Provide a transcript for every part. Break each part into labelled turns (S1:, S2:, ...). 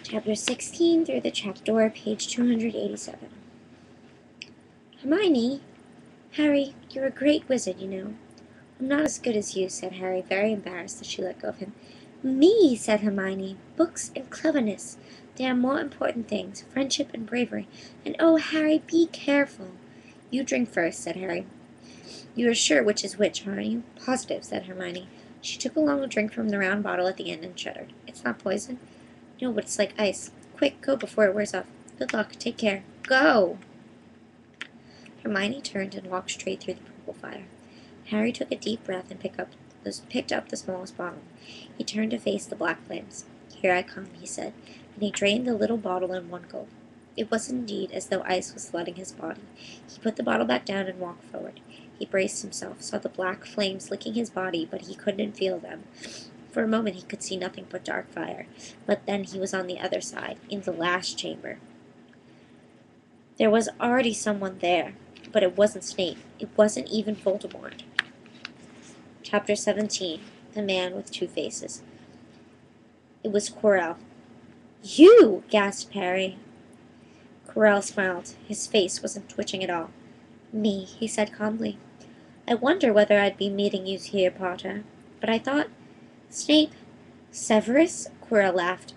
S1: Chapter 16 through the trapdoor, page 287. Hermione, Harry, you're a great wizard, you know. I'm not as good as you, said Harry, very embarrassed as she let go of him. Me, said Hermione. Books and cleverness. They are more important things, friendship and bravery. And oh, Harry, be careful. You drink first, said Harry. You are sure which is which, aren't you? Positive, said Hermione. She took a long drink from the round bottle at the end and shuddered. It's not poison? No, but it's like ice. Quick, go before it wears off. Good luck. Take care. Go! Hermione turned and walked straight through the purple fire. Harry took a deep breath and picked up the smallest bottle. He turned to face the black flames. Here I come, he said, and he drained the little bottle in one gulp. It was indeed as though ice was flooding his body. He put the bottle back down and walked forward. He braced himself, saw the black flames licking his body, but he couldn't feel them. For a moment he could see nothing but dark fire, but then he was on the other side, in the last chamber. There was already someone there, but it wasn't Snape. It wasn't even Voldemort. Chapter 17. The Man with Two Faces. It was Quirrell. You! Gasped Harry. Quirrell smiled. His face wasn't twitching at all. Me, he said calmly. I wonder whether I'd be meeting you here, Potter. But I thought... Snape. Severus? Quirrell laughed.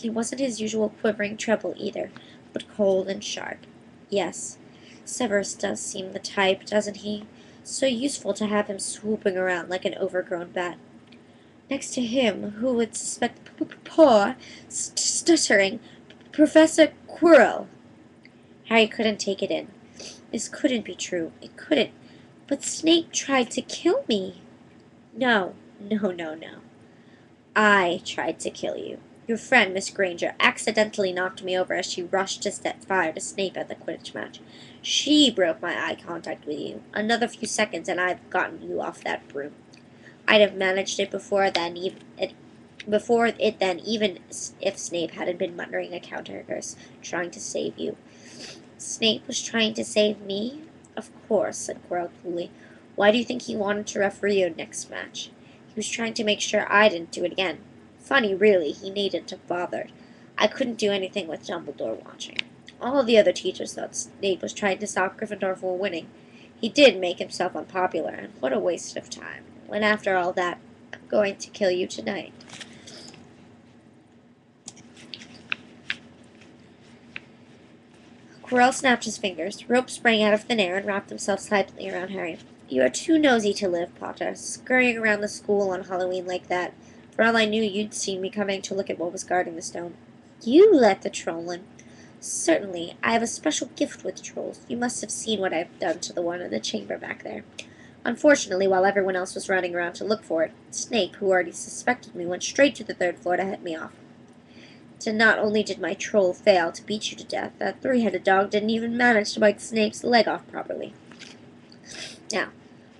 S1: It wasn't his usual quivering treble either, but cold and sharp. Yes, Severus does seem the type, doesn't he? So useful to have him swooping around like an overgrown bat. Next to him, who would suspect poor, stuttering Professor Quirrell? Harry couldn't take it in. This couldn't be true. It couldn't. But Snape tried to kill me. No. I tried to kill you. Your friend, Miss Granger, accidentally knocked me over as she rushed to set fire to Snape at the Quidditch match. She broke my eye contact with you. Another few seconds and I've gotten you off that broom. I'd have managed it before it then, even if Snape hadn't been muttering a counter curse, trying to save you. Snape was trying to save me? Of course, said Quirrell coolly. Why do you think he wanted to referee your next match? He was trying to make sure I didn't do it again. Funny, really, he needn't have bothered. I couldn't do anything with Dumbledore watching. All of the other teachers thought Snape was trying to stop Gryffindor from winning. He did make himself unpopular, and what a waste of time. When after all that, I'm going to kill you tonight. Quirrell snapped his fingers. Rope sprang out of thin air and wrapped themselves tightly around Harry. You are too nosy to live, Potter, scurrying around the school on Halloween like that. For all I knew, you'd seen me coming to look at what was guarding the stone. You let the troll in. Certainly. I have a special gift with trolls. You must have seen what I've done to the one in the chamber back there. Unfortunately, while everyone else was running around to look for it, Snape, who already suspected me, went straight to the third floor to head me off. And not only did my troll fail to beat you to death, that three-headed dog didn't even manage to bite Snape's leg off properly. Now,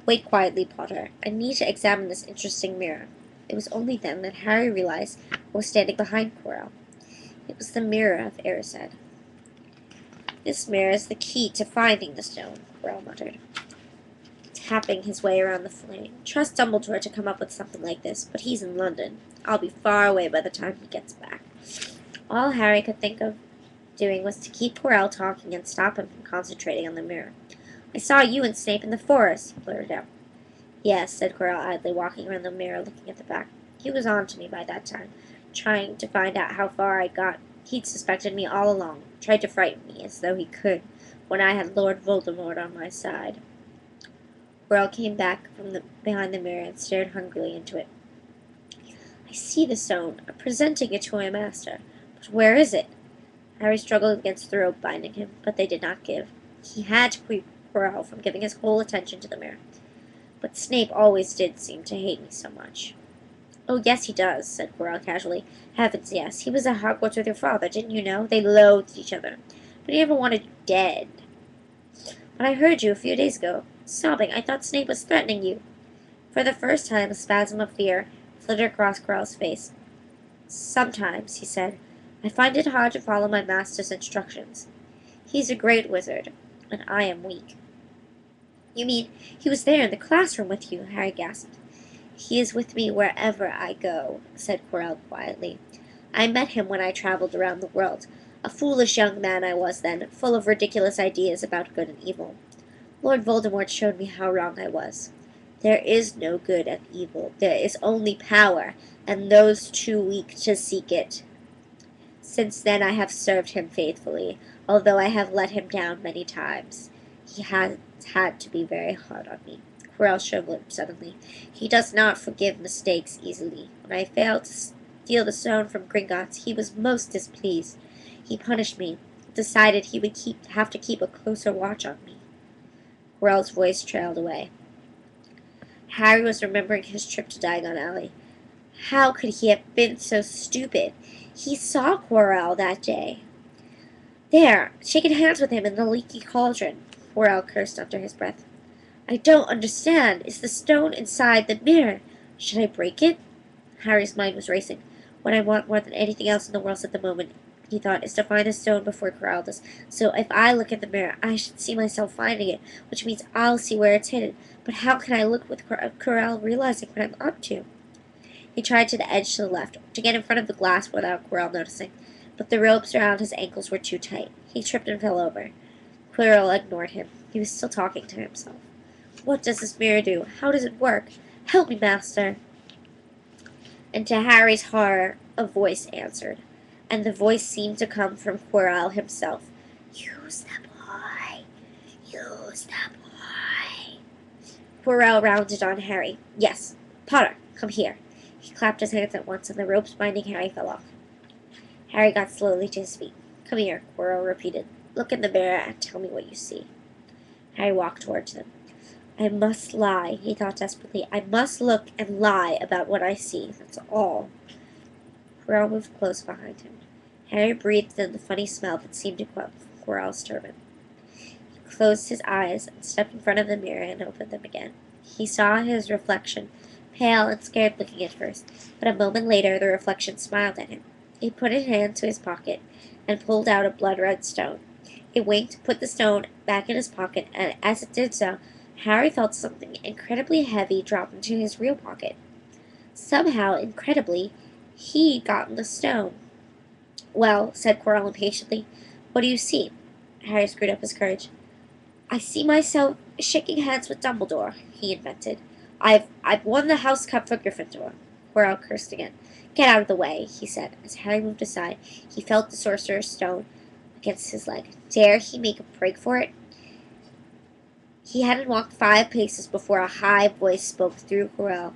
S1: wait quietly, Potter. I need to examine this interesting mirror. It was only then that Harry realized what was standing behind Quirrell. It was the mirror of Erised. This mirror is the key to finding the stone, Quirrell muttered, tapping his way around the flame. Trust Dumbledore to come up with something like this, but he's in London. I'll be far away by the time he gets back. All Harry could think of doing was to keep Quirrell talking and stop him from concentrating on the mirror. I saw you and Snape in the forest, he blurted out. Yes, said Quirrell idly, walking around the mirror looking at the back. He was on to me by that time, trying to find out how far I'd got. He'd suspected me all along, tried to frighten me as though he could, when I had Lord Voldemort on my side. Quirrell came back from behind the mirror and stared hungrily into it. I see the stone. I'm presenting it to my master. But where is it? Harry struggled against the rope binding him, but they did not give. He had to keep Quirrell from giving his whole attention to the mirror. But Snape always did seem to hate me so much. Oh, yes, he does, said Quirrell casually. Heavens, yes. He was at Hogwarts with your father, didn't you know? They loathed each other. But he never wanted you dead. But I heard you a few days ago, sobbing. I thought Snape was threatening you. For the first time, a spasm of fear flitted across Quirrell's face. Sometimes, he said, I find it hard to follow my master's instructions. He's a great wizard, and I am weak. You mean he was there in the classroom with you? Harry gasped. He is with me wherever I go, said Quirrell quietly. I met him when I traveled around the world. A foolish young man I was then, full of ridiculous ideas about good and evil. Lord Voldemort showed me how wrong I was. There is no good and evil. There is only power, and those too weak to seek it. Since then I have served him faithfully, although I have let him down many times. He has had to be very hard on me. Quirrell shivered suddenly. He does not forgive mistakes easily. When I failed to steal the stone from Gringotts, he was most displeased. He punished me, decided he would have to keep a closer watch on me. Quirrell's voice trailed away. Harry was remembering his trip to Diagon Alley. How could he have been so stupid? He saw Quirrell that day. There, shaking hands with him in the leaky cauldron. Quirrell cursed under his breath. I don't understand. Is the stone inside the mirror? Should I break it? Harry's mind was racing. What I want more than anything else in the world at the moment, he thought, is to find the stone before Quirrell does. So if I look in the mirror, I should see myself finding it, which means I'll see where it's hidden. But how can I look with Quirrell realizing what I'm up to? He tried to the edge to the left, to get in front of the glass without Quirrell noticing, but the ropes around his ankles were too tight. He tripped and fell over. Quirrell ignored him. He was still talking to himself. What does this mirror do? How does it work? Help me, master. And to Harry's horror, a voice answered, and the voice seemed to come from Quirrell himself. Use the boy. Use the boy. Quirrell rounded on Harry. Yes. Potter, come here. He clapped his hands at once, and the ropes binding Harry fell off. Harry got slowly to his feet. Come here, Quirrell repeated. Look in the mirror and tell me what you see. Harry walked towards them. I must lie, he thought desperately. I must look and lie about what I see. That's all. Quirrell moved close behind him. Harry breathed in the funny smell that seemed to come from Quirrell's turban. He closed his eyes and stepped in front of the mirror and opened them again. He saw his reflection, pale and scared looking at first, but a moment later the reflection smiled at him. He put his hand to his pocket and pulled out a blood-red stone. It winked, put the stone back in his pocket, and as it did so, Harry felt something incredibly heavy drop into his real pocket. Somehow, incredibly, he'd gotten the stone. Well, said Quirrell impatiently, what do you see? Harry screwed up his courage. I see myself shaking hands with Dumbledore, he invented. I've won the House Cup for Gryffindor. Quirrell cursed again. Get out of the way, he said. As Harry moved aside, he felt the Sorcerer's stone against his leg. Dare he make a break for it? He hadn't walked 5 paces before a high voice spoke through Quirrell.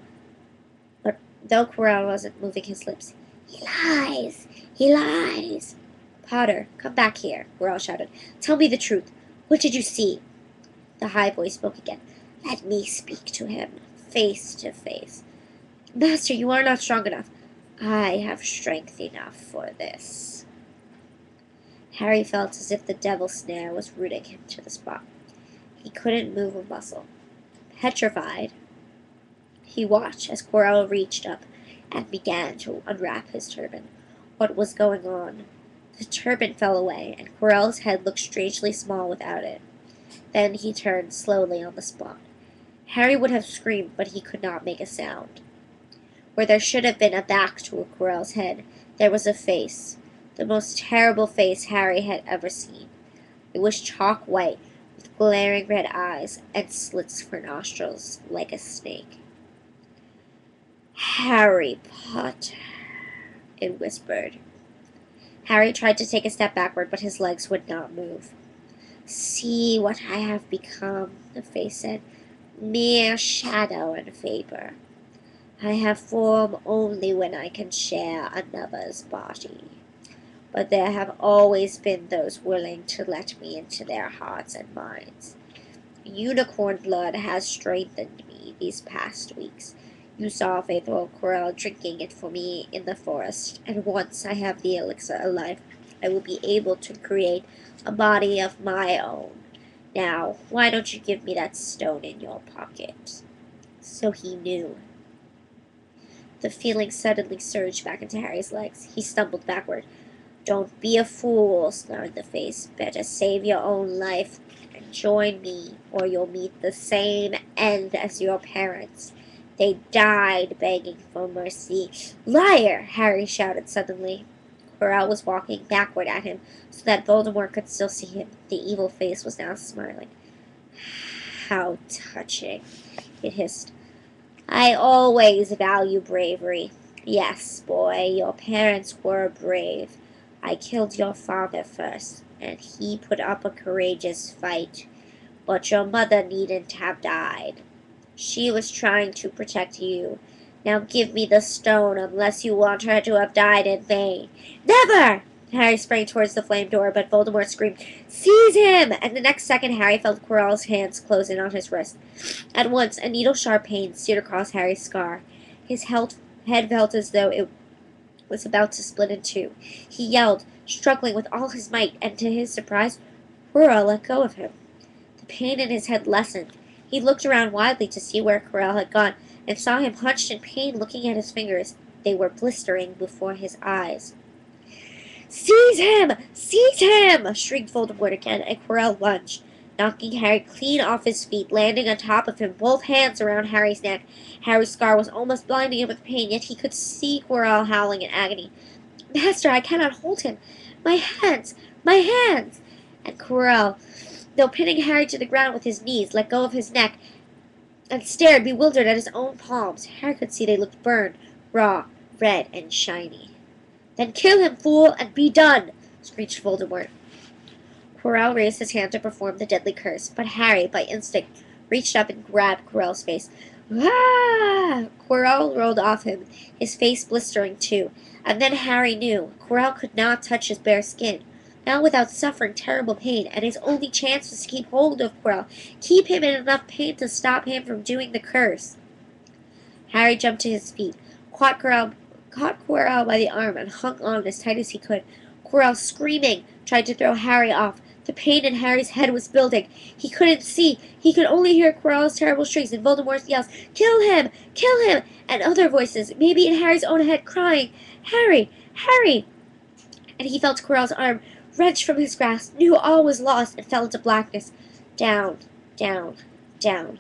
S1: But though Quirrell wasn't moving his lips, He lies! He lies! Potter, come back here, Quirrell shouted. Tell me the truth. What did you see? The high voice spoke again. Let me speak to him, face to face. Master, you are not strong enough. I have strength enough for this. Harry felt as if the devil's snare was rooting him to the spot. He couldn't move a muscle. Petrified, he watched as Quirrell reached up and began to unwrap his turban. What was going on? The turban fell away, and Quirrell's head looked strangely small without it. Then he turned slowly on the spot. Harry would have screamed, but he could not make a sound. Where there should have been a back to Quirrell's head, there was a face, the most terrible face Harry had ever seen. It was chalk white, with glaring red eyes and slits for nostrils like a snake. Harry Potter, it whispered. Harry tried to take a step backward, but his legs would not move. See what I have become, the face said. Mere shadow and vapor. I have form only when I can share another's body. But there have always been those willing to let me into their hearts and minds. Unicorn blood has strengthened me these past weeks. You saw faithful Quirrell drinking it for me in the forest, and once I have the elixir of life, I will be able to create a body of my own. Now, why don't you give me that stone in your pocket? So he knew. The feeling suddenly surged back into Harry's legs. He stumbled backward. Don't be a fool, snarled the face. Better save your own life and join me, or you'll meet the same end as your parents. They died begging for mercy. Liar! Harry shouted suddenly. Quirrell was walking backward at him so that Voldemort could still see him. The evil face was now smiling. How touching, it hissed. I always value bravery. Yes, boy, your parents were brave. I killed your father first, and he put up a courageous fight. But your mother needn't have died. She was trying to protect you. Now give me the stone, unless you want her to have died in vain. Never! Harry sprang towards the flame door, but Voldemort screamed, Seize him! And the next second, Harry felt Quirrell's hands close in on his wrist. At once, a needle-sharp pain steered across Harry's scar. His head felt as though it was about to split in two. He yelled, struggling with all his might, and to his surprise, Quirrell let go of him. The pain in his head lessened. He looked around wildly to see where Quirrell had gone, and saw him hunched in pain looking at his fingers. They were blistering before his eyes. Seize him! Seize him! Shrieked Voldemort again, and Quirrell lunged, knocking Harry clean off his feet, landing on top of him, both hands around Harry's neck. Harry's scar was almost blinding him with pain, yet he could see Quirrell howling in agony. Master, I cannot hold him. My hands! My hands! And Quirrell, though pinning Harry to the ground with his knees, let go of his neck, and stared bewildered at his own palms. Harry could see they looked burned, raw, red, and shiny. Then kill him, fool, and be done! Screeched Voldemort. Quirrell raised his hand to perform the deadly curse, but Harry, by instinct, reached up and grabbed Quirrell's face. Ah! Quirrell rolled off him, his face blistering too, and then Harry knew Quirrell could not touch his bare skin, not without suffering terrible pain, and his only chance was to keep hold of Quirrell, keep him in enough pain to stop him from doing the curse. Harry jumped to his feet, caught Quirrell by the arm, and hung on as tight as he could. Quirrell, screaming, tried to throw Harry off. The pain in Harry's head was building. He couldn't see. He could only hear Quirrell's terrible shrieks and Voldemort's yells, Kill him! Kill him! And other voices, maybe in Harry's own head, crying, Harry! Harry! And he felt Quirrell's arm wrenched from his grasp, knew all was lost, and fell into blackness. Down, down, down.